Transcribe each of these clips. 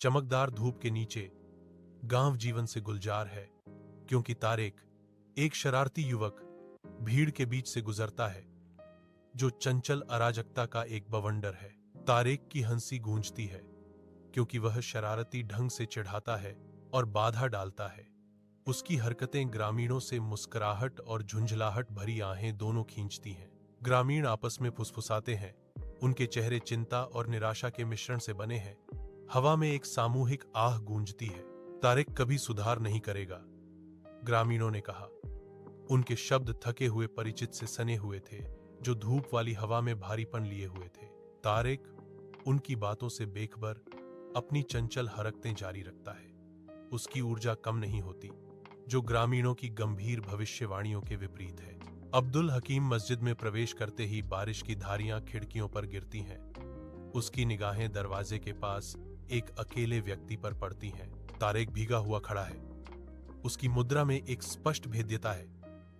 चमकदार धूप के नीचे गांव जीवन से गुलजार है, क्योंकि तारेक एक शरारती युवक भीड़ के बीच से गुजरता है, जो चंचल अराजकता का एक बवंडर है। तारेक की हंसी गूंजती है, क्योंकि वह शरारती ढंग से चिढ़ाता है और बाधा डालता है। उसकी हरकतें ग्रामीणों से मुस्कुराहट और झुंझलाहट भरी आहें दोनों खींचती हैं। ग्रामीण आपस में फुसफुसाते हैं, उनके चेहरे चिंता और निराशा के मिश्रण से बने हैं। हवा में एक सामूहिक आह गूंजती है। तारेक कभी सुधार नहीं करेगा, ग्रामीणों ने कहा। उनके शब्द थके हुए परिचित से सने हुए थे, जो धूप वाली हवा में भारीपन लिए हुए थे। तारेक उनकी बातों से बेखबर अपनी चंचल हरकतें जारी रखता है। उसकी ऊर्जा कम नहीं होती, जो ग्रामीणों की गंभीर भविष्यवाणियों के विपरीत है। अब्दुल हकीम मस्जिद में प्रवेश करते ही बारिश की धारियां खिड़कियों पर गिरती हैं। उसकी निगाहें दरवाजे के पास एक अकेले व्यक्ति पर पड़ती हैं। तारेक भीगा हुआ खड़ा है। उसकी मुद्रा में एक स्पष्ट भेद्यता है,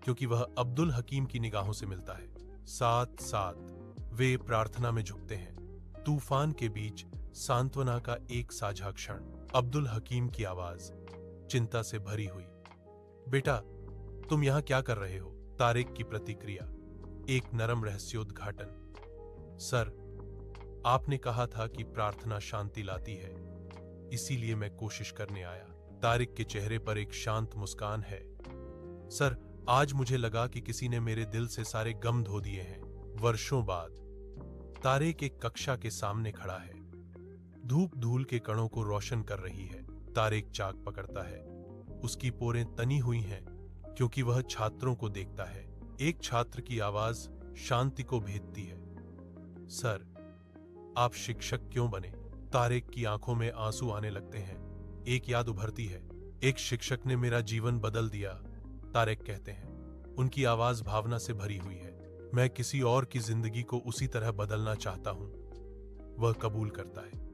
क्योंकि वह अब्दुल हकीम की निगाहों से मिलता है। साथ साथ वे प्रार्थना में झुकते हैं। तूफान के बीच सांत्वना का एक साझा क्षण। अब्दुल हकीम की आवाज चिंता से भरी हुई, बेटा, तुम यहां क्या कर रहे हो? तारेक की प्रतिक्रिया एक नरम रहस्योद्घाटन। सर, आपने कहा था कि प्रार्थना शांति लाती है, इसीलिए मैं कोशिश करने आया। तारेक के चेहरे पर एक शांत मुस्कान है। सर, आज मुझे लगा कि किसी ने मेरे दिल से सारे गम धो दिए हैं। वर्षों बाद तारेक एक कक्षा के सामने खड़ा है। धूप धूल के कणों को रोशन कर रही है। तारेक चाक पकड़ता है। उसकी पोरें तनी हुई हैं, क्योंकि वह छात्रों को देखता है। एक छात्र की आवाज शांति को भेदती है। सर, आप शिक्षक क्यों बने? तारेक की आंखों में आंसू आने लगते हैं। एक याद उभरती है। एक शिक्षक ने मेरा जीवन बदल दिया, तारेक कहते हैं। उनकी आवाज भावना से भरी हुई है। मैं किसी और की जिंदगी को उसी तरह बदलना चाहता हूं, वह कबूल करता है।